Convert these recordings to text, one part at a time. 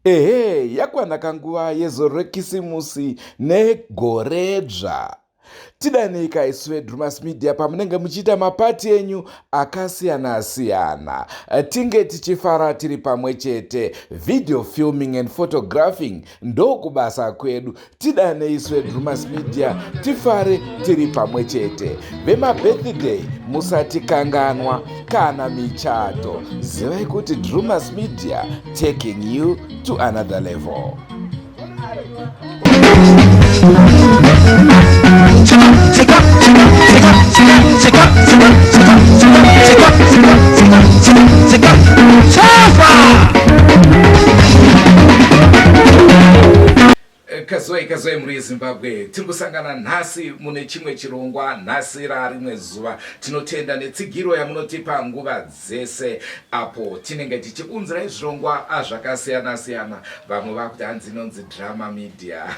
Ehe, yakwana kanguva yezorekisimusi negoredzva. Tidanika isu Drewmas Media pamunenge muchiita mapati enyu akasiyana-siyana. Tinge tichifara tiri pamwe chete. Video filming and photographing ndokubasa kwedu. Tidane isu Drewmas Media tifare tiri pamwe chete. Vema birthday musati kanganwa kana michato. Zivai kuti Drewmas Media taking you to another level. Kazoi muri Zimbabwe tiri kusangana nhasi mune chimwe chirongwa nhasi rarimwe zuva tinotenda netsigiro yamunotipa nguva dzese apo tinenge tichiunzirai zvirongwa zvakasiyana-siyana. Vamwe vakuti hanzi inonzi drama media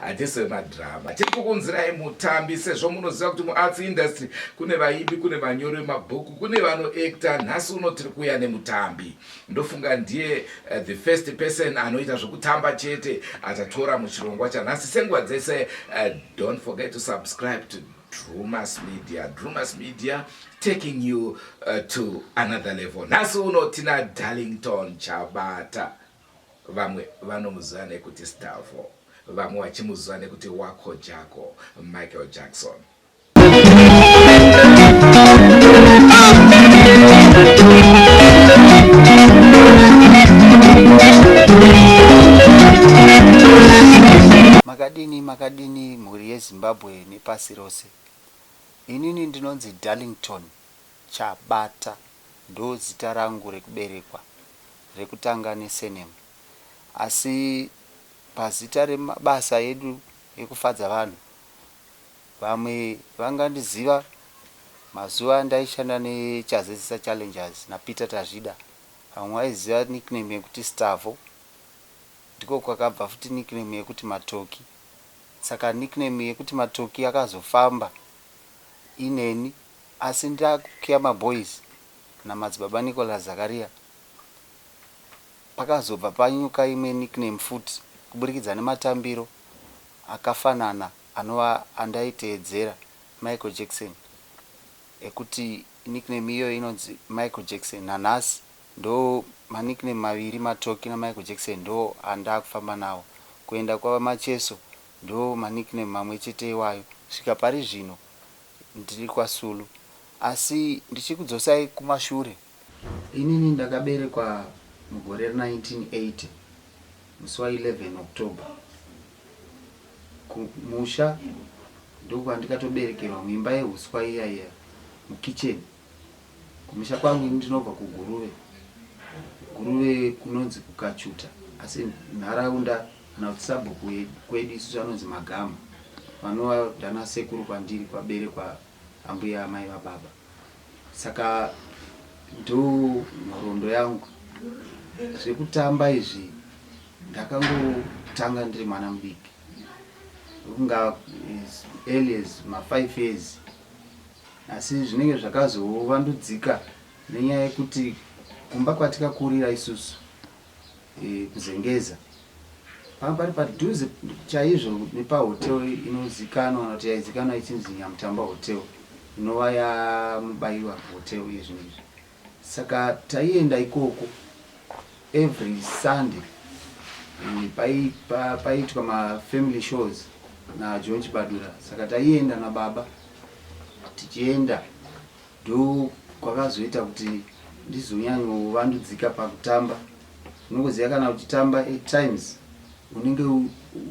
hatisi madrama. Tiri kukunzirai mutambi sezvo munoziva kuti muarts industry kune vaimbi, kune vanyori vemabhuku, kune vanoacta. Nhasi uno tiri kuuya nemutambi. Ndofunga ndiye the first person anoita zvekutamba chete atatora muchirongwa chanhasi. Senguva dzese don't forget to subscribe to Drewmas Media. Drewmas Media taking you to another level. Nhasi uno tina Darlington Chabata. Vamwe vanomuziva nekuti Stavo, vamwe vachimuziva nekuti Wako Jako, Michael Jackson. Makadini mhuri yeZimbabwe nepasi rose. Inini ndinonzi Darlington Chabata, ndo zita rangu rekuberekwa rekutanga nesenemu. Asi pazita remabasa edu ekufadza vanhu, vamwe vangandiziva mazuva ndaishanda nechazesisa challengers naPeter Tazvida. Vamwe vaiziva nickname yekuti Stavo, ndiko kwakabva futi nickname yekuti Matoki. Saka nickname yekuti Matoki yakazofamba ineni, asi ndakuKema Boys namadzibaba Nicholas Zakaria pakazobva panyuka imwe nickname futi kuburikidza nematambiro akafanana anova andaiteedzera Michael Jackson, ekuti nickname iyo inonzi Michael Jackson. Nanhasi ndo manickname maviri, Matoki naMichael Jackson, ndo andakufamba nawo. Kuenda kwamacheso ndo manickname mamwe chete iwayo. Svika pari zvino ndiri kwaSULU. Asi ndichikudzosai kumashure, inini ndakaberekwa mugore 1980 musi wa11 October. Kumusha ndiko ndikatoberekerwa muimba yehuswa iya mukicheni. Kumusha kwangu ndinobva kuGuruve kunonzi kukachuta, asi nharaunda kana kuti sabhuku kwedu isusu anonzi Magama, vanova dana sekuru kwandiri kwaberekwa ambuya amai vababa. Saka ndo nhoroondo yangu. Zvekutamba izvi ndakangotanga ndiri mwana mudiki, kunga as early as ma5 years. Asi zvinenge zvakazovandudzika nenyaya yekuti kumba kwatikakurira isusu kuzengeza pari padhuze chaizvo nepahotel inozikanwa kuti yaizikanwa ichinzi Nyamutamba Hotel, inova yamubayiwa hotel yezvinezvi. Saka taienda ikoko every Sunday. Paitwa mafamily shows naNACHIBADURA. Saka taienda nababa, tichienda ndo kwakazoita kuti ndizonyanyovandudzika pakutamba. Unongoziva kana uchitamba 8 times unenge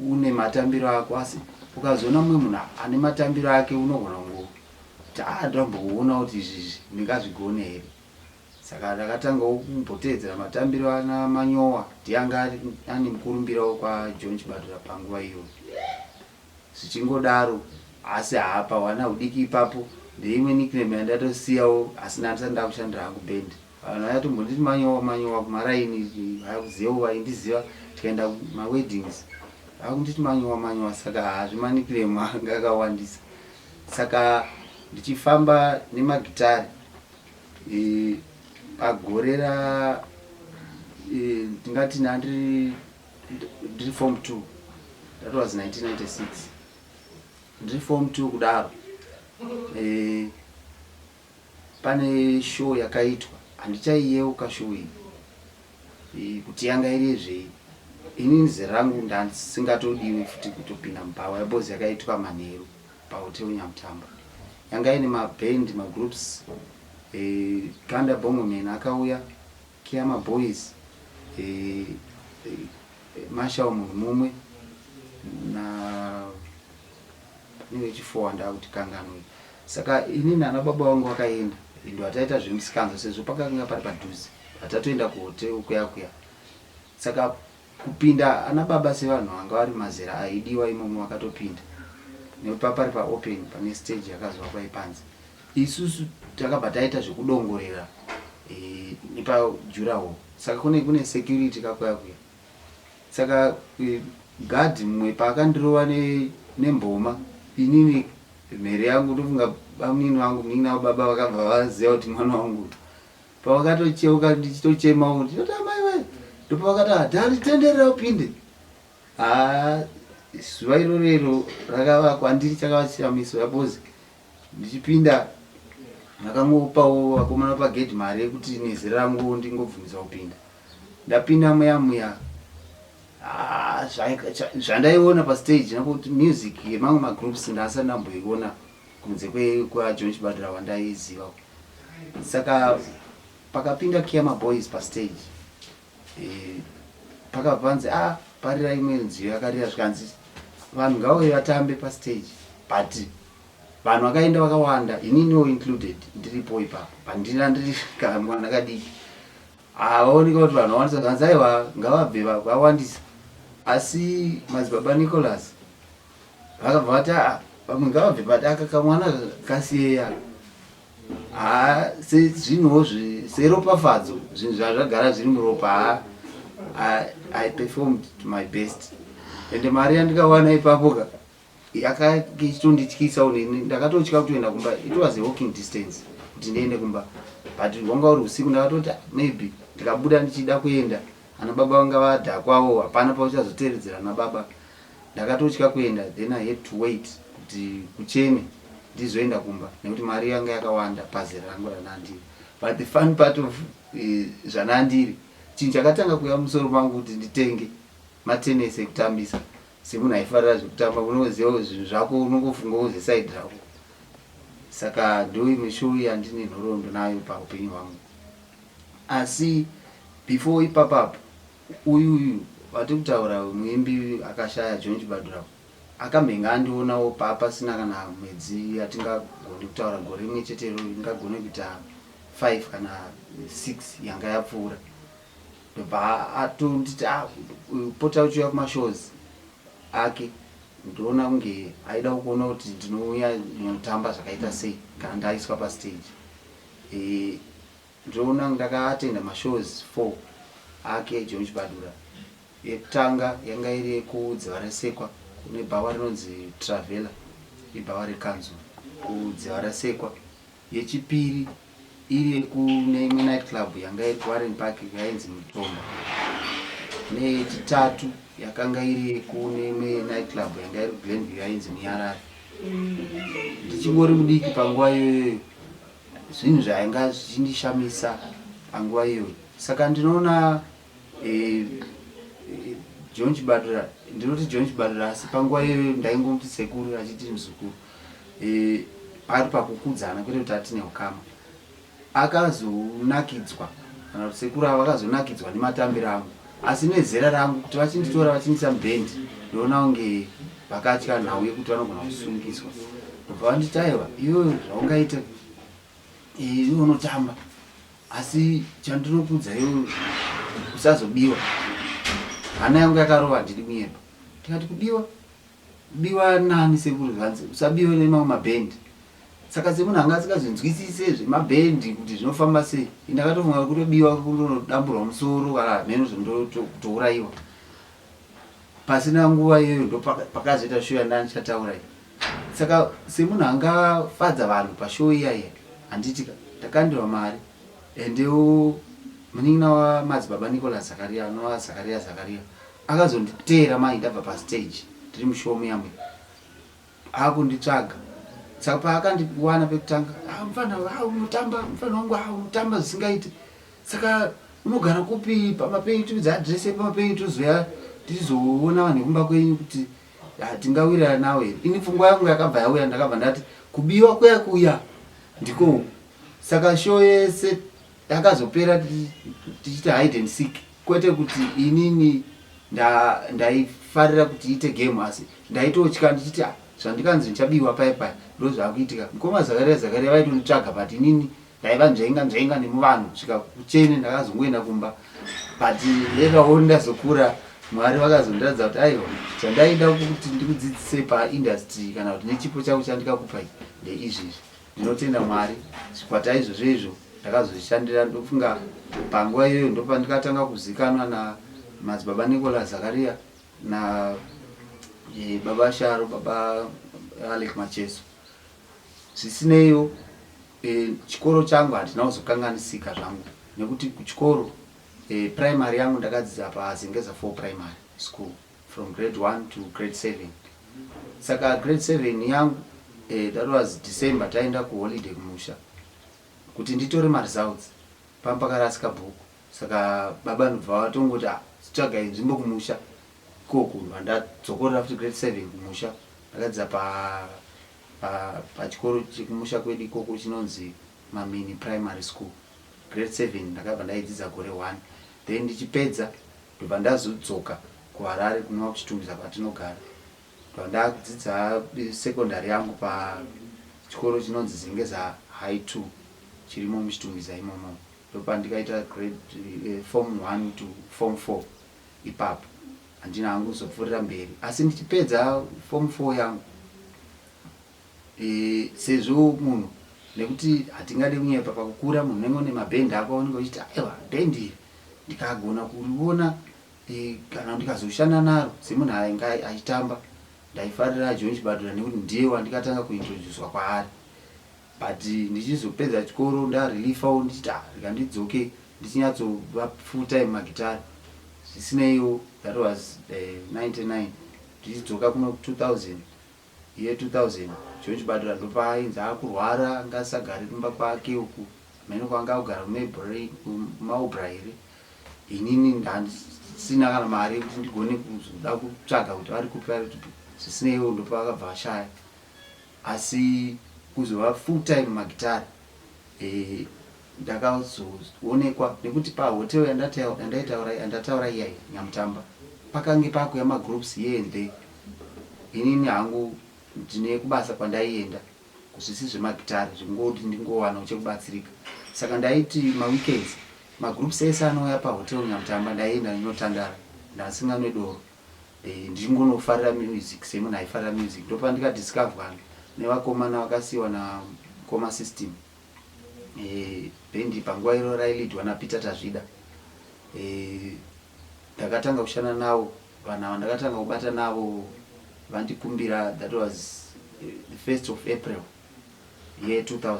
une matambiro ako, asi ukazoona mumwe munhu ane matambiro ake unogona kuti ndomboona kuti izvi ndingazvigone here. Saka ndakatanga kumboteedzera matambiro ana Manyowa, ndianga ane mukurumbirawo kwaNACHIBADURA panguva iyo. Zvichingodaro, asi hapa wana udiki ipapo ndeimwe nickname yandatosiyawo, asi ndandisati ndakushandira hangu band. Vanhu vayatombonditi Manyowa kumaraini, vakuzivawo vaindiziva tikaenda maweddings vakunditi Manyowa. Saka hazvima nickname anga akawandisa. Saka ndichifamba nemagitari pagore ndingati ndiri form 2. That was 1996. Ndiri form 2 kudaro. Pane show yakaitwa. Handichaiyeuka show iyi. Kuti yanga iri zvei. Inini zerangu ndasingatodiwe futi kutopinda mubhawa yebozi yakaitwa Manheru pahotel Nyamutamba. Yanga ine maband, magroups. Kanda Bongomen akauya, Kiama Boys, Masha mumwe na niwe chifo ndauti kanganwe. Saka inini nana baba wangu wakaenda. Ndo ataita zvimusikanzo sezvo pakanga pari padhuze. Atatoenda kuhotel kuya. Saka kupinda ana baba sevanhu vanga vari mazera aidiwa imomo wakatopinda. Nepapari pa open pane stage yakazwa paipanze. Isusu takabva taita zvekudongorera nepa juraho. Saka kune security kakuya. Saka guard mumwe paakandirova nemboma, inini mhere yangu ndofunga bamini wangu mina baba vakabva vaziva kuti mwana wangu. Pavakatocheuka ndichitochema kuti mai we ndopavakati Darlington upinde. Zuva irorero rakavakwa ndiri chakavachiramiso yapozi. Ndichipinda ndakangopawo vakomana pagate mari yekuti nezera rangu ndingobvumisa kupinda. Ndapinda muya zvandaiona pastage nakuti music yemamwe magroups ndasati ndamboiona kunze kwaJohn wandaiziva. Saka pakapinda Kiama Boys pastage, pakapanze parira imwe nziyo yakarira zvikanzi vanhu ngauye vatambe pastage, but vanhu vakaenda vakawanda, ininiwo included, ndiripo ipapo pandira ndiri kamwana kadiki. Aoneka kuti vanhu vawandisa kanzi aiwa ngavabve vawandisa. Asi madzibaba Nicholas vakabva vati vamwe ngavabve padaka kamwana kasiyeya. Sezvinhuwo seropafadzo, zvinhu zvazvagara zviri muropa. I performed to my best. Ende mari yandikawana ipapo yakaitondityisa unini, ndakatotya kutoenda kumba. It was a walking distance kuti ndiende kumba, but wanga uri usiku ndakatoti maybe ndikabuda ndichida kuenda ana baba vanga vadhakwawo, hapana pauchazotevedzera na baba. Ndakatotya kuenda, then I had to wait kuti kuchene ndizoenda kumba nekuti mari yanga yakawanda pazera rangu ranandiri. But the fun part of zvanandiri, chinhu chakatanga kuya musoro mangu kuti nditenge matenesi ekutambisa. Semunhu aifarira zvekutamba, unoziva zvinhu zvako unongofunga uzeside rako. Saka ndo imwe show yandine nhoroondo nayo paupenyu hwangu. Asi before ipapapo, uyu wati kutaura muimbi akashaya John Chibadura akamhenga andionawo pasina kana mwedzi yatingagone kutaura gore rimwe chetero, ingagone kuita 5 kana 6 yanga yapfuura. Ndobva atonditi pota uchiuya kumashows ake, ndoona kunge aida kuona kuti ndinouya ndinotamba zvakaita sei kana ndaiswa pastage. Ndoona ndakaatenda mashows 4 ake John Chibadura. Yekutanga yanga iri yekudziva resekwa kune bhawa rinonzi Travela, ibhawa rekanzu kudziva resekwa. Yechipiri iri yekune imwe night club yanga iri kuWarren Park yainzi Mutombo. Neyechitatu yakanga iri kune imwe night club yanga iri kuGlenview yainzi Muyarara. Ndichingori mudiki panguva iyoyo, zvinhu zvainga zvichindishamisa panguva iyoyo. Saka ndinoona John Chibadura, ndinoti John Chibadura, asi panguva iyoyo ndaingomuti sekuru achiti muzukuru. Ari pakukudzana kwete kuti atine ukama. Akazonakidzwa, kana kuti sekuru ava akazonakidzwa nematambiro angu, asi nezera rangu kuti vachinditora vachinisa mubhendi, ndoona kunge vakatya nhau yekuti vanogona kusungiswa. Ndobva vanditi aiwa, iwewe zvaungaita iwe unotamba, asi chandinokudza iwe usazobiwa. Hana yangu yakarova ndiri muyepa. Tikati kubiwa nani sekuru zvanzi, usabiwe nemamwe mabhendi. Saka semunhu anga asikazonzwisise zvemabhendi kuti zvinofamba sei, ndakatofunga kutobiwa kundodamburwa musoro kana mheno zvondotouraiwa. Pasina nguva iyoyo ndo pakazoita show yandichataura iyi. Saka semunhu angafadza vanhu pashow iya handiti ndakandirwa mari, endewo munin'ina wamadzibaba Nicholas Zakaria anova Zakaria akazonditeera mai ndabva pastage tiri mushomi yamwe akunditsvaga saka paakandiwana pekutanga mufana unotamba unotamba zvisingaiti saka unogara kupi pamapenyu tiudze adresi pamapenyu tozoya tizoona vanhu kumba kwenyu kuti tingawirana nawe ini pfungwa yangu yakabva yauya ndakabva ndati kubiwa kuya ndiko saka show yese yakazopera tichiti hide and seek kwete kuti inini ndaifarira kuti iite game asi ndaitotya ndichiti zvandikanzi ndichabiwa paipai ndo zvakuitika mukoma Zakaria vaitonditsvaga but inini ndaiva nzvenga nemuvanhu svika kuchene ndakazongoenda kumba but yekaona ndazokura Mwari vakazondiradza kuti aiwa zvandaida kuti ndikudzidzise paindustry kana kuti nechipo changu chandikakupai ndeizvizvi ndinotenda Mwari zvikwata izvozvo ndakazozvishandira ndofunga panguva iyoyo ndopandikatanga kuzikanwa namadzibaba Nicholas Zakaria na baba Sharo baba Alex Macheso zvisineiwo chikoro changu handina kuzokanganisika zvangu nekuti kuchikoro primary yangu ndakadzidza paZengeza 4 primary school from grade 1 to grade 7 saka grade 7 yangu that was December taenda kuholiday kumusha kuti nditore results pampakarasika bhuku saka baba ndobva vatongoti tsvagai nzvimbo kumusha ikoko ndadzokorera futi grade 7 kumusha ndakadzidza pachikoro chekumusha kwedu ikoko chinonzi Mamini primary school grade 7 ndakabva ndaidzidza gore 1 then ndichipedza ndobva ndazodzoka kuHarare kunova kuchitumbisa patinogara ndobva ndakudzidza secondary yangu pachikoro chinonzi Zengeza high 2 chirimo muchitumbisa imomo ndopandikaita grade form 1 to form 4 ipapo handina hangu kuzopfuurira mberi asi ndichipedza form 4 yangu sezvo munhu nekuti hatingade kunyepa pakukura munhu unenge une mabhendi ako unenge uchiti aiwa ndendiri ndikagona kuriona kana ndikazoshanda naro semunhu ainge achitamba ndaifarira NACHIBADURA nekuti ndiye wandikatanga kuintroducewa kwaari but ndichizopedza chikoro ndarelifawo ndichiti rika ndidzoke ndichinyatsova full time magitari zvisineiwo that was 99 ndichidzoka kuno 2000 year 2000 NACHIBADURA ndopainzi akurwara ngasagari kumba kwake uku mene kwanga kugara kumaubra inini ndisina kana mari kuti ndigone kuzoda kutsvaga kuti vari kupi vari tupi zvisineiwo ndopakabva ashaya asi kuzova full time magitari ndakazoonekwa nekuti pahotel yandataura iyai Nyamutamba pakange pakuya magroups yende inini hangu ndine kubasa kwandaienda kuzvisi zvemagitari zvingoti ndingowana uchekubatsirika saka ndaiti maweekends magroups ese anouya pahotel Nyamutamba ndaienda ndinotandara ndasinga nedoro ndichingonofarira music semunhu aifarira music ndopandikadiscoverwa nevakomana vakasiyiwa naKoma System bhendi panguva iro railidwa naPeter Tazvida ndakatanga kushanda navo vanhu ava ndakatanga kubata navo vandikumbira that was the 1st of April year 2000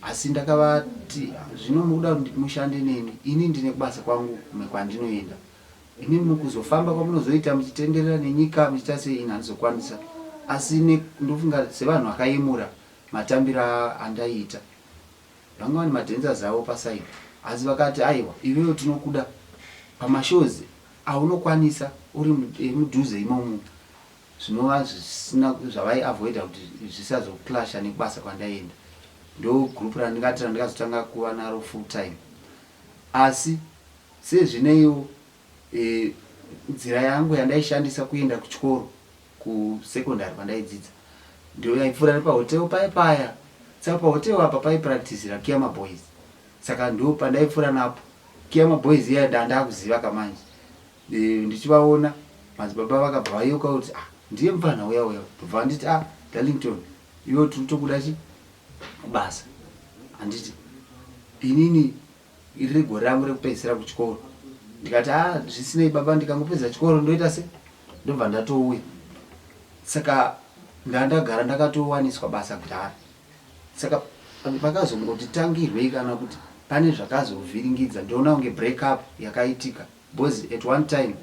asi ndakavati zvino muda kuti mushande neni ini ndine kubasa kwangu kwandinoenda ini mukuzofamba kwamunozoita muchitenderera nenyika muchita sei ini handizokwanisa asi ndofunga sevanhu vakaimura matambira andaiita vanga vane madhancers avo pasaidi asi vakati aiwa iwewe tinokuda pamashows aunokwanisa uri mudhuze imomo zvinova zvisina zvavaiavoida kuti zvisazoclasha nekubasa kwandaienda ndo group randingatira ndikazotanga kuva naro full time asi sezvineiwo nzira yangu yandaishandisa kuenda kuchikoro kusekondari pandaidzidza ndio yaipfuura nepahotel paya saka pahotel apa paipracticira Kiyama Boys saka ndo pandaipfuura napo Kiyama Boys iya ndandakuziva kamanje ndichivaona madzibaba vakabva vayeuka kuti ndiye mufana uya ndobva nditi Darlington iwe tinotokuda chi kubasa handiti inini iri gore rangu rekupedzisira kuchikoro ndikati zvisinei baba ndikangopedza chikoro ndoita se ndobva ndatouya saka ndandagara ndakatowaniswa basa kudhara saka pakazongoti tangirwei kana kuti pane zvakazovhiringidza ndoona kunge break up yakaitika because at one time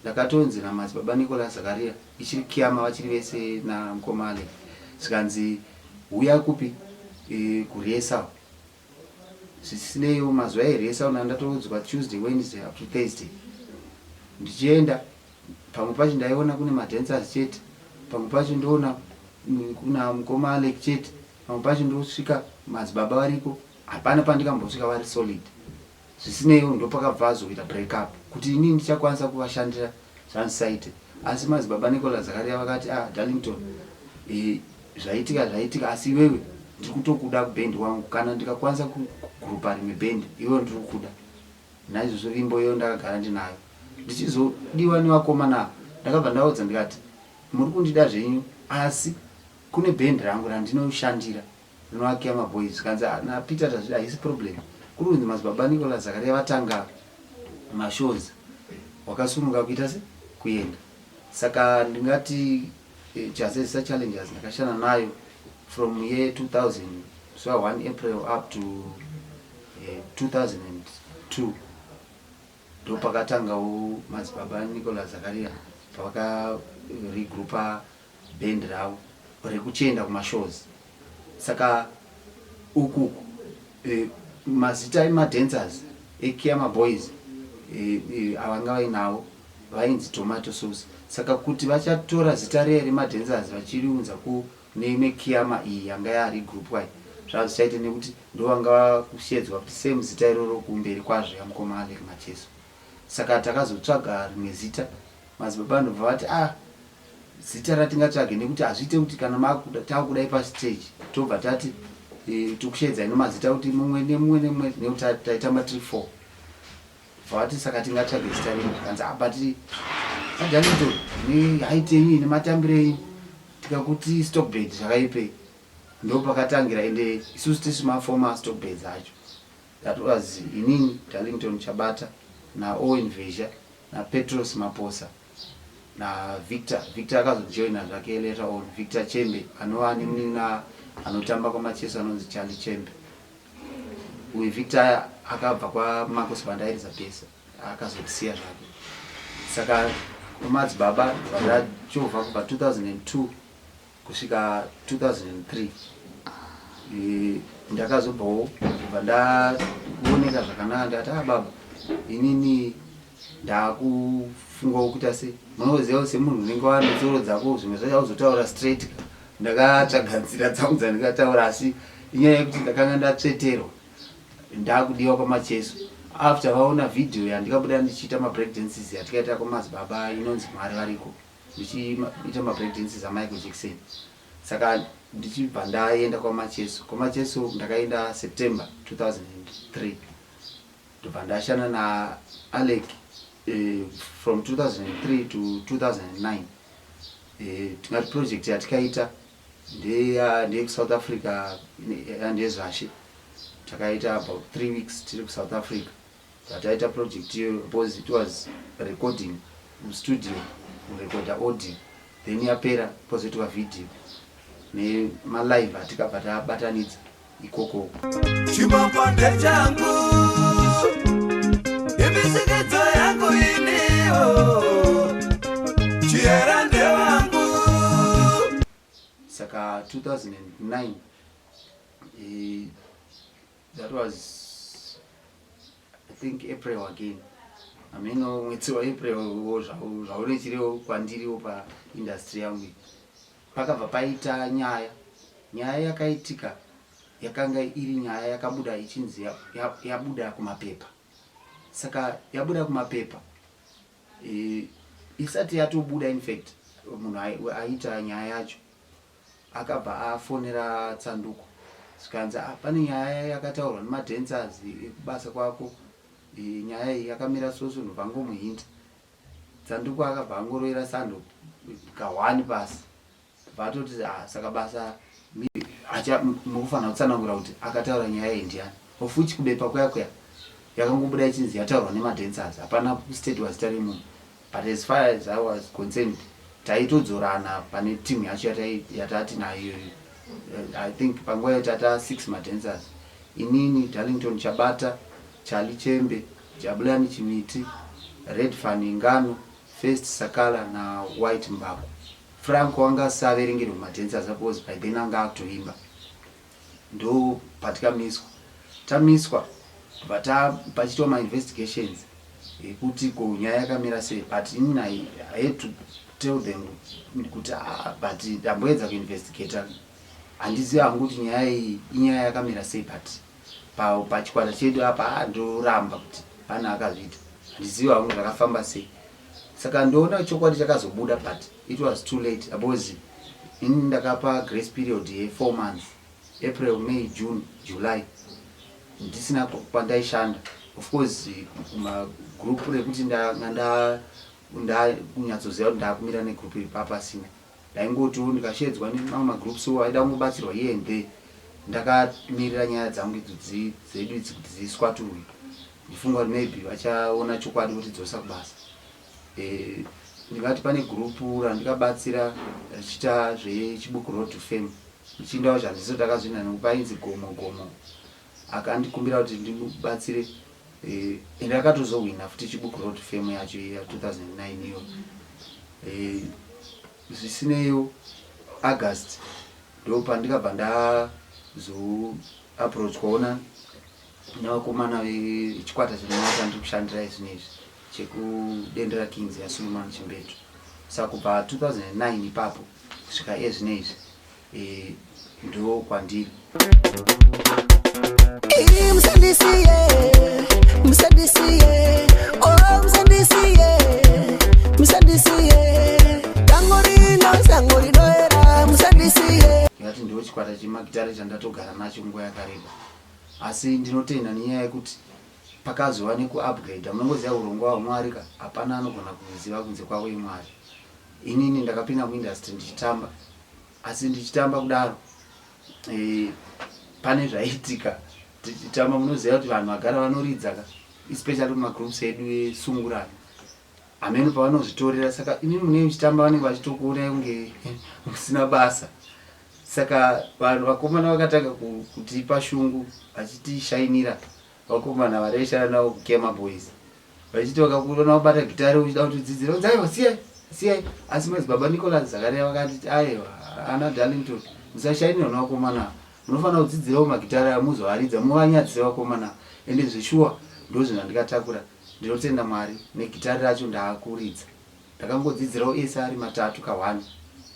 ndakatonzi naMadzibaba Nicholas Zakaria ichiri Kiama vachiri vese naMkomale zvikanzi uya kupi kuresa zvisineiwo mazuva eresa ndatoudzwa Tuesday Wednesday up to Thursday ndichienda pamwe pacho ndaiona kune madancers chete pamwe pacho ndoona kuna Mkomale chete pamwe pacho ndosvika Madzibaba variko hapana pandikambosvika vari solid zvisineiwo ndopakabva azoita break up kuti inini ndichakwanisa kuvashandira zvandisaite asi Madzibaba Nicholas Zakaria vakati Darlington zvaitika asi iwewe ndiri kutokuda kubhendi wangu kana ndikakwanisa kugrupa rimwe bhendi iwewe ndiri kukuda naizvozvo vimbo iyo ndakagara ndinayo ndichizodiwa nevakomana ndakabva ndaudza ndikati muri kundida zvenyu asi kune bhendi rangu randinoshandira rinovakia maboys zvikanzi naPeter tazvida haisi problem kuri kunzi Madzibaba Nicholas Zakaria vatanga mashows wakasununga kuita se kuenda saka ndingati Jazesa challenges ndakashana nayo from year 2000 so 1 April up to 2002 ndo pakatangawo Madzibaba Nicholas Zakaria pavaka regroupa band ravo rekuchienda kumashows saka uku mazita emadancers eKiama boys avanga vainawo vainzi Tomato Sauce saka kuti vachatora zita remaDancers vachiriunza kune Kiama iyi yanga yari group wai zvazvichaite nekuti ndovanga kushedzwa kuti same zita iroro kumberi kwazvo yaMkomale Macheso saka takazotsvaga rimwe zita Madzibaba ndobva vati zita ratingatsvage nekuti hazviite kuti kana takudai pastage tobva tati tikushedzai nemazita kuti mumwe nemumwe nekuti taita matiri 4 vati saka tingatsvage zita rimwe kanzi but Darlington haitenyi nematambirei tikakuti stockbed zvakaipei ndo pakatangira ende isusu tisi maformer stockbeds acho that was inini Darlington Chabata na Owen Vesha na Petros Maposa na Victor akazojoina zvake later on Victor Chembe anova nemunina anotamba kwaMacheso anonzi Charlie Chembe uyu Victor akabva kwaMarcus Vandairiza pesa akazosiya zvake saka Madzibaba vandachovha kubva 2002 kusvika 2003 ndakazobvawo kubva ndaoneka zvakanaka ndati baba inini ndakufungawo kuita se munoziva semunhu unenge wanetsoro dzako zvimwe zvacho auzotaura straight ndakatsvaga nzira dzangu dzandikataura asi inyaya yekuti ndakanga ndatsveterwa ndakudiwa kwaMacheso after vaona video yandikabuda ndichiita mabreakdances yatikaita kwaMadzibaba inonzi Mwari variko ndichiita mabreakdances aMichael Jackson saka ndichibva ndaenda kwaMacheso ndakaenda September 2003 ndobva ndashanda naAlec from 2003 to 2009 tingati project yatikaita ndeyekuSouth Africa ndezvashe takaita about 3 weeks tiri kuSouth Africa tataita project iyo because it was recording studio kurekoda audio then yapera pozoitwa video nemalive atikabva tabatanidza ikoko chimapande changu imisikidzo yangu iniyo chierande wangu saka 2009 that was I think April again mwedzi waApril zvaunechiriwo kwandiriwo paindustry yangu pakabva paita nyaya yakaitika yakanga iri nyaya yakabuda ichinzi yabuda kumapepa saka yabuda kumapepa isati yatobuda in fact munhu aita nyaya yacho akabva afonera Tsanduko zvikanzi pane nyaya yakataurwa nemadancers ekubasa kwako nyaya iyi yakamira soso nobvangomuhinda Tsanduko akabva angoroera sando ka1 pasi vatoti saka basa mukufanira kutsanangura kuti akataura nyaya iyi ndiani of which kubepa kwaya yakangobuda ichinzi yataurwa nemadancers hapana state wazita remunhu but as far as I was concerned taitodzorana pane team yacho yatati nayo I think panguva yatata 6 madancers inini Darlington Chabata, Charlie Chembe, Jabulani Chimiti, Red Fan Ngano, First Sakala na White Mbaku. Franco wanga saveringiro matenza suppose by then anga kutoimba. Ndo patika miswa. Tamiswa bata pachitwa ma investigations ekuti ko nyaya yakamira sei, but I had to tell them kuti but ndamboedza kuinvestigate handiziva hangu kuti nyaya iyi inyaya yakamira sei, but pachikwata chedu apa ndoramba kuti pana akazviita handiziva hangu zvakafamba sei. Saka ndoona chokwadi chakazobuda, but it was too late because ini ndakapa grace period ye 4 months, April, May, June, July ndisina kwandaishanda. Of course kuma group rekuti ndanga kunyatsoziva kuti ndakumira negroup iri papasina, ndaingoti ndikashedzwa nemamwe magroups so aida kungobatsirwa here and there. Ndakamirira nyaya dzangu dzedu idzi kuti dziswaturwe, ndifunga kuti maybe vachaona chokwadi kuti dzosa kubasa. Ndingati pane group randikabatsira richita zvechibuku Road to Fame, muchindawo zvandiso takazvina nekupa inzi gomo akandikumbira kuti ndimubatsire, ende akatozowina futi chibuku Road to Fame yacho ya 2009 iyo. Zvisineyo August ndo pandikabva ndazo approach kuona navakomana vechikwata chinova ndikushandira izvinezvi chekudendera Kings ya SULU Chimbetu. Saka kubva 2009 ipapo kusvika ezvinezvi ndo kwandiri. Ngati ndo chikwata chemagitare chandatogara nacho nguva yakareba, asi ndinotenda nenyaya yekuti pakazova nekuupgrade. Munongoziva urongwa hwaMwari ka hapana anogona kuziva kunze kwako iMwari. Inini ndakapinda muindustry ndichitamba, asi ndichitamba kudaro pane zvaitika tichitamba. Munoziva kuti vanhu vagara vanoridza ka, especially mumagroups edu esungurani amene pavanozvitorera. Saka inini mune muchitamba vanenge vachitokuona kunge usina basa. Saka vanhu vakomana vakatanga kutipa shungu vachitishainira, vakomana vareshana navo kukema boys vachiti vakakuona wabata gitari uchida kutodzidzira udzaiwa siyai. Asi mwezi baba Nicholas Zakaria vakati aiwa ana Darlington musashainira navakomana, munofanira kudzidzirawo magitari amuzoaridza muvanyadzise vakomana. Ende zveshuwa ndo zvinhu ndikatakura. Ndinotenda Mwari negitari racho ndaakuridza. Ndakangodzidzirawo ese ari 3 ka1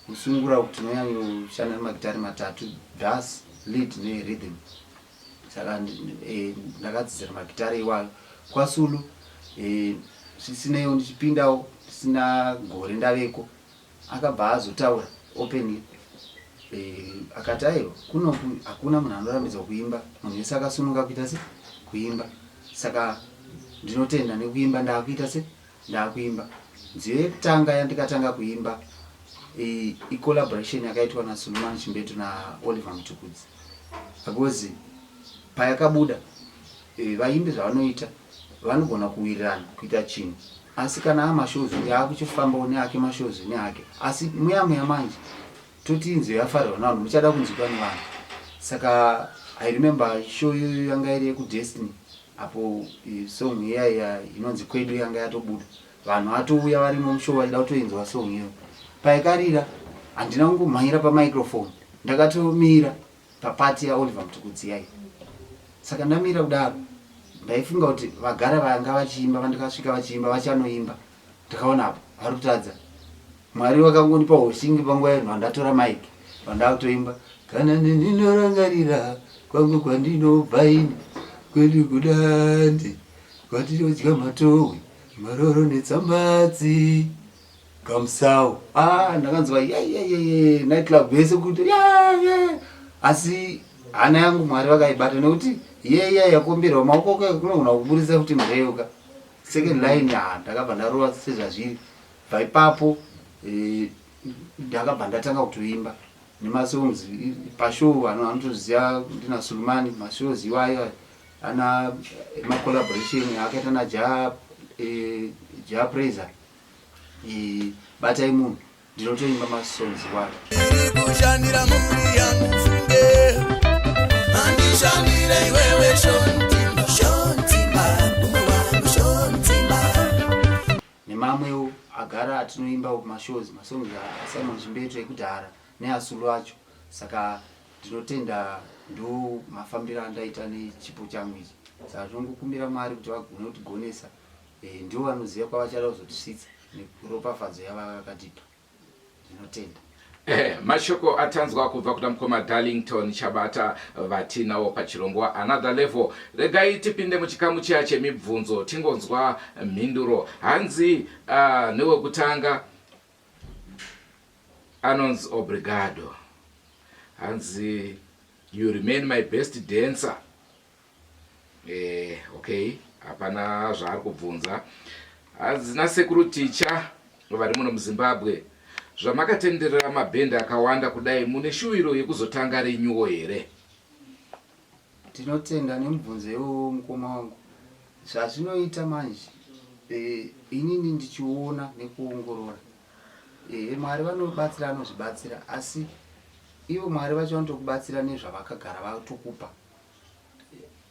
kusungura kuti tinonyanya kushanda nemagitari 3, bass, lead nerhythm. Saka ndakadzidzira magitari iwayo kwaSULU. Zvisineyo ndichipindawo sina gore ndaveko, akabva azotaura openly akati aiwa kuno hakuna munhu anorambidza kuimba, munhu wese akasununga kuita se kuimba. Saka ndinotenda nekuimba ndaakuita se ndaakuimba. Nziyo yekutanga yandikatanga kuimba collaboration yakaitwa naSULU Chimbetu naOliver Mutukudzi, because payakabuda vaimbi zvavanoita vanogona kuwirirana kuita chinhu, asi kana amashows yaakuchifambawo neake mashows neake. Asi muya manje toti inzwi yafarwa navanhu muchada kunzwikwa nevanhu. Saka I remember show yoyo yanga iri yekuDestiny apo song iya inonzi kwedu yanga yatobuda, vanhu atouya varimo mushow vachida kutoinzwa song iyo. Paikarira handina kungomhanyira pamicrophone, ndakatomira papati yaOliver Mutukudzi yai. Saka ndamira kudaro ndaifunga kuti vagara vanga vachiimba, vandikasvika vachiimba vachanoimba. Ndikaona apa vari kutadza. Mwari vakangonipa hoshingi panguva yenhu handatora mic vandakutoimba kana ndinorangarira kwangu kwandinobva ini kwedu kudande kwatinodya matowe maroro netsambatsi Kamsawo. Ndakanzwa nightclub yese kuti asi hana yangu Mwari vakaibata nekuti yakombera maoko kunogona kuburisa kuti mureuka. Second line ndakabva ndarova sezvazviri. Bva ipapo ndakabva ndatanga kutoimba nemasongs pashow. Vanhu vanotoziva ndina SULU mashows iwayo ana macollaboration akaita naJa Praiser batai munhu ndinotoimba masongs iwayo. Kushandira muri yangu funge Shamire wewe shontima, shontima, mume wangu shontima. Nemamwewo agara atinoimba kumashows masongs aSimon Chimbeto ekudhara neaSULU acho. Saka ndinotenda ndo mafambiro andaita nechipo changu ichi. Saka tinongokumbira Mwari kuti vagone kutigonesa. Ndio vanoziva kwavachada kuzotisvitsa nekuropafadzo yavakatipa. Ndinotenda. Mashoko atanzwa kubva kuna mukoma Darlington Chabata vatinawo pachirongwa another level. Regai tipinde muchikamu chiya chemibvunzo tingonzwa mhinduro. Hanzi newekutanga anonzi obrigado. Hanzi you remain my best dancer. Okay, hapana zvaari kubvunza. Hanzi nasekuru ticha vari muno muZimbabwe. Zvamakatenderera mabhendi akawanda kudai mune shuwiro yekuzotanga renyuwo here? Tinotenda nemubvunzo iwowo mukoma wangu. Zvazvinoita manje inini ndichiona nekuongorora. Mwari vanobatsira anozvibatsira, asi ivo Mwari vacho vanotokubatsira nezvavakagara vatokupa.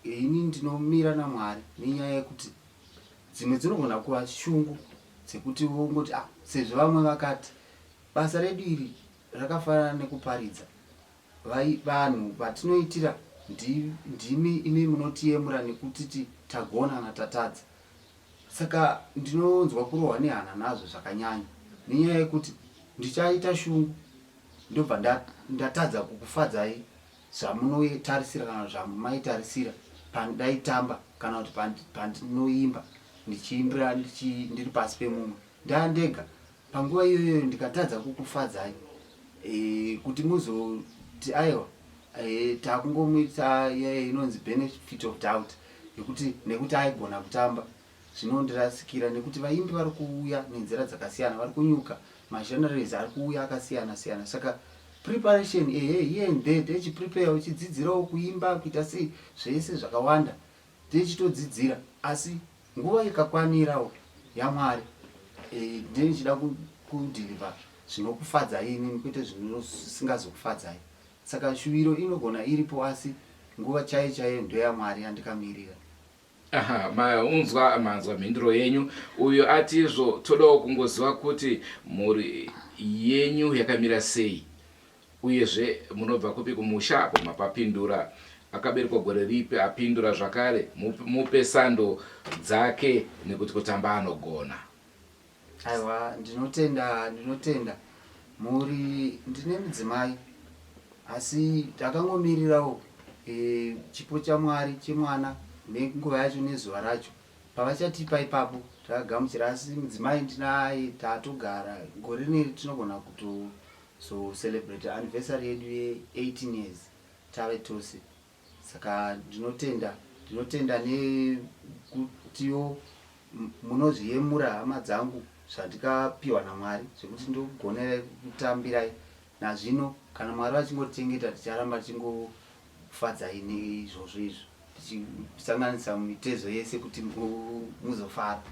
Ini ndinomira naMwari nenyaya yekuti dzimwe dzinogona kuva shungu dzekuti wongoti sezvo vamwe vakati basa redu iri rakafanana nekuparidza. Vanhu vatinoitira ndimi imi munotiyemura nekuti tagona kana tatadza. Saka ndinonzwa kurohwa nehana nazvo zvakanyanya nenyaya yekuti ndichaita shungu ndobva ndatadza kukufadzai zvamunotarisira kana zvamumaitarisira pandaitamba kana kuti pandinoimba ndichiimbira ndiri pasi pemumwe ndandega. Panguva iyoyo ndikatadza kukufadzai kuti muzoti aiwa takungomwita inonzi benefit of doubt yekuti nekuti aigona kutamba zvinondirasikira nekuti vaimbi vari kuuya nenzira dzakasiyana, vari kunyuka, magenerations ari kuuya akasiyana siyana. Saka preparation here and there techiprepare uchidzidzirawo kuimba kuita sei zvese zvakawanda techitodzidzira, asi nguva ikakwanirawo yaMwari ndinichida kudeliver zvinokufadzai inini kwete zvinosingazokufadzai. Saka shuwiro inogona iripo, asi nguva chaiyo ndoyaMwari yandikamirira. Maunzwa manzwa mhinduro yenyu. Uyo atizvo todawo kungoziva kuti mhuri yenyu yakamira sei, uyezve munobva kupi kumusha apo mapapindura. Akaberekwa gore ripi apindura zvakare, mupe sando dzake nekuti kutamba anogona. Aiwa, ndinotenda muri ndine mudzimai, asi takangomirirawo chipo chaMwari chemwana nenguva yacho nezuva racho pavachatipa ipapo takagamuchira. Asi mudzimai ndinaye tatogara gore neri tinogona celebrate anniversary yedu ye18 years tave tose. Saka ndinotenda nekutiwo munozviyemura hama dzangu zvandikapiwa naMwari zvekuti ndogona kutambirai nazvino. Kana Mwari vachingotengeta ticharamba tichingofadzai neizvozvo izvo, tichisanganisa mitezo yese kuti muzofara.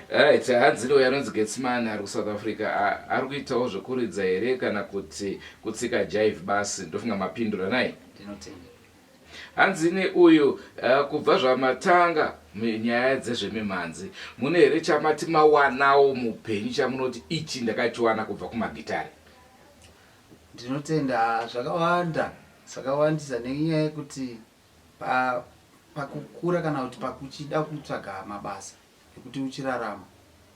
Right, hanziro yanonzi Getsman ari kuSouth Africa ari kuitawo zvekuridza here kana kuti kutsika jive basi? Ndofunga mapindura naye. Ndinotenda. Hanzine uyu kubva zvamatanga nyaya dzezvemimhanzi, mune here chamati mawanawo mupenyu chamunoti ichi ndakachiwana kubva kumagitari? Ndinotenda zvakawandisa nenyaya yekuti pakukura kana kuti pakuchida kutsvaga mabasa ekuti uchirarama.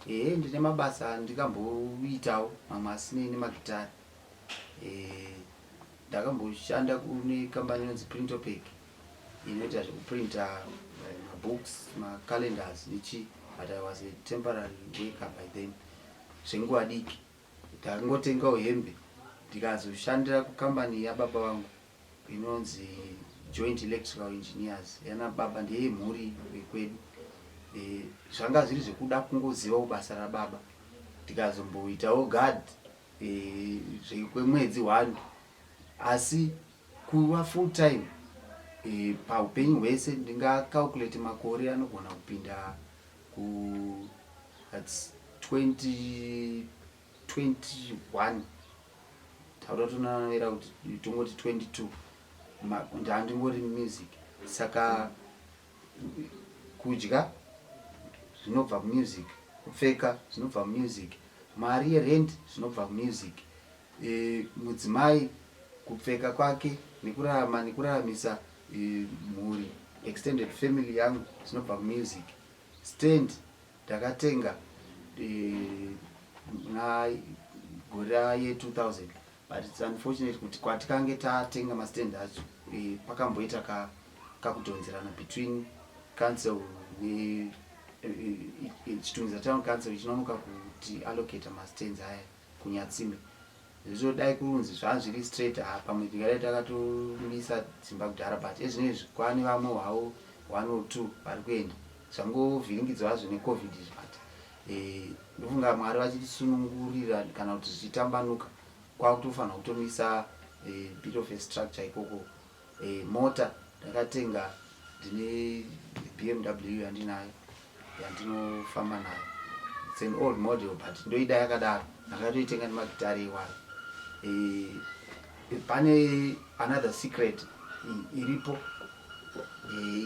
Ndine mabasa ndikamboitawo mamwe asinei nemagitari. Ndakamboshanda kune kambani inonzi Printopeg inoita zvekuprinta mabooks, macalendars nechi, but I was a temporary worker by then. Zvenguva diki ndakangotengawo hembe ndikazoshandira kukambani yababa vangu inonzi Joint Electrical Engineers. Yana baba ndiye mhuri wekwedu. Zvanga zviri zvekuda kungoziva basa rababa, ndikazomboitawo guard zvekwemwedzi 1, asi kuva full time paupenyu hwese ndingacalculate makore anogona kupinda ku 2021 tauda tonanavira kuti tongoti 22. ndandingori music. Saka kudya zvinobva music, kupfeka zvinobva music, mari yerent zvinobva music, mudzimai kupfeka kwake nekuraramisa mhuri extended family yangu zvinobva music. Stand ndakatenga gore ye2000, but it's unfortunate kuti kwatikange tatenga mastand acho pakamboita kakudhonzerana between council chitungiza town council ichinonoka kuti allocate mastands aya kunyatsime. Zvizvo dai kunzi zvazviri straight pamwe tikadai takatomisa dzimba kudhara, but ezvinezvi kwane vamwe havo 1 or 2 vari kuenda zvangovhiringidzwa hazvo necovid izvi. But ndofunga Mwari vachitisunungurira kana kuti zvichitambanuka kwakutofanira kutomisa bit of a structure ikoko. Mota ndakatenga ndine BMW yandinayo yandinofamba nayo. It's an old model but ndoida yakadaro ndakatoitenga nemagitari iwayo. Pane another secret iripo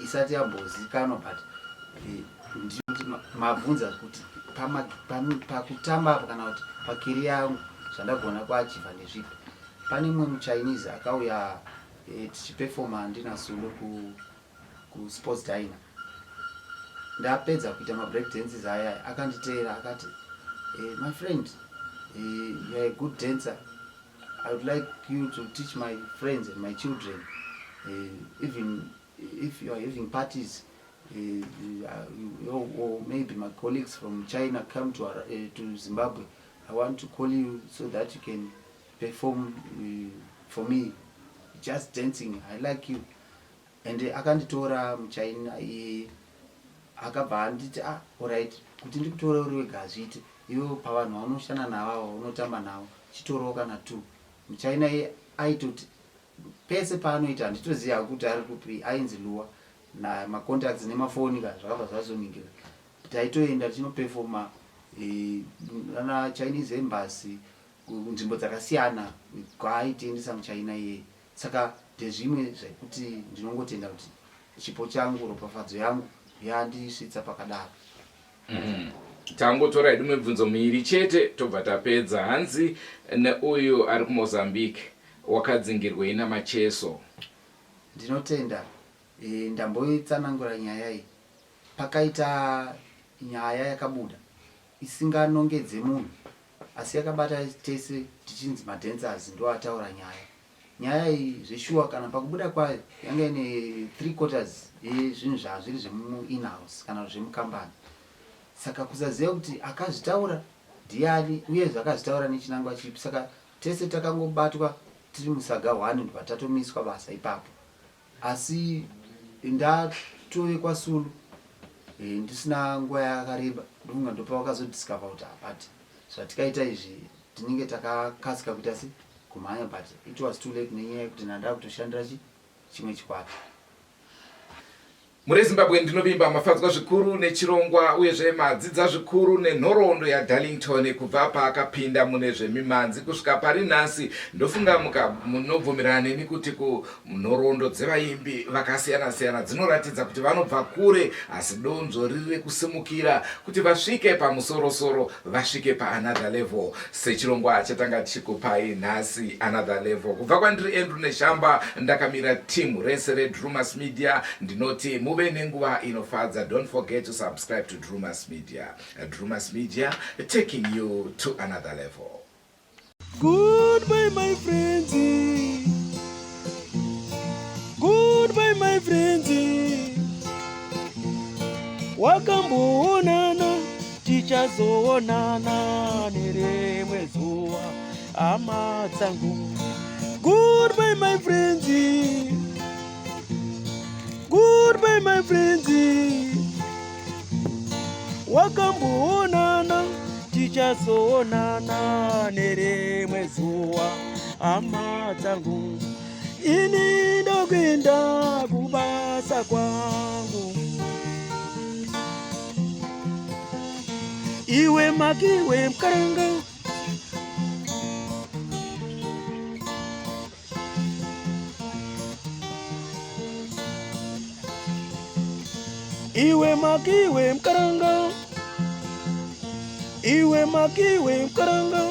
isati yambozikanwa, but ndikuti mabvunza kuti pakutamba apo kana kuti pakiri yangu zvandagona kuachiva nezvipi. Pane mumwe muchinese akauya tichiperforma ndina SULU kusports diner. Ndapedza kuita mabreak dances aya akanditeera akati, my friend, you are a good dancer. I would like you to teach my friends and my children, even if you are having parties, or maybe my colleagues from China come to Zimbabwe, I want to call you so that you can perform for me, just dancing. I like you. And akanditora muchina akabva anditi alright, kuti ndikutora uri wega hazviiti, iwo pavanhu vaunoshanda navo unotamba navo chitorowo kana 2. Muchina aitoti pese paanoita handitoziva kuti ari kupi, ainzi Luwa namacontacts nemafoni ka zvakabva zvazoningira. Taitoenda tichinoperforma ana Chinese embassy kunzvimbo dzakasiyana kwaaitiendesa muchina iyeye. Saka ndezvimwe zvekuti ndinongotenda kuti chipo changu, ropafadzo yangu yandisvitsa pakadaro. Tangotora dumwe bvunzo miri chete tobva tapedza. Hanzi neuyu ari kuMozambique, wakadzingirwei naMacheso? Ndinotenda ndamboitsanangura nyaya iyi. Pakaita nyaya yakabuda isinganongedze munhu asi yakabata tese tichinzi madancers ndo ataura nyaya iyi zveshuwa kana pakubuda kwayo yanga ine 3/4 yezvinhu zvazviri zvemu in-house kana zvemukambani. Saka kusaziva kuti akazvitaura ndiani uye zvakazvitaura nechinangwa chipi. Saka tese takangobatwa tiri musaga 1 ndobva tatomiswa basa ipapo. Asi ndatove kwaSULU ndisina nguva yakareba, ndofunga ndopa wakazodiscover kuti apati zvatikaita izvi tinenge takakasika kuita se kumhanya, but it was too late nenyaya yekuti ndanda kutoshandira chimwe chikwata. Muri Zimbabwe ndinovimba mafadzwa zvikuru nechirongwa uyezve madzidza zvikuru nenhoroondo yaDarlington kubva paakapinda mune zvemimanzi kusvika pari nhasi. Ndofunga munobvumirana neni kuti kunhoroondo dzevaimbi vakasiyana siyana dzinoratidza kuti vanobva kure, asi donzvo riri kusimukira kuti vasvike pamusorosoro, vasvike paanother level. Sechirongwa chatanga tichikupai nhasi, another level. Kubva kwandiri Andrew Neshamba, ndakamira timu rese reDrewmas Media, ndinoti muve nenguva inofadza. Don't forget to subscribe to Drewmas Media. Drewmas Media, taking you to another level. Goodbye, my friends. Goodbye, my friends. Wakamboonana, tichazoonana nerimwe zuva, hama dzangu. Goodbye, my friends. Goodbye, my friends. Wakamboonana, tichazoonana nerimwe zuva, hama dzangu. Ini ndokwenda kubasa kwangu, iwe makiwe mkaranga. iwe makiwe mkaranga, iwe makiwe mkaranga.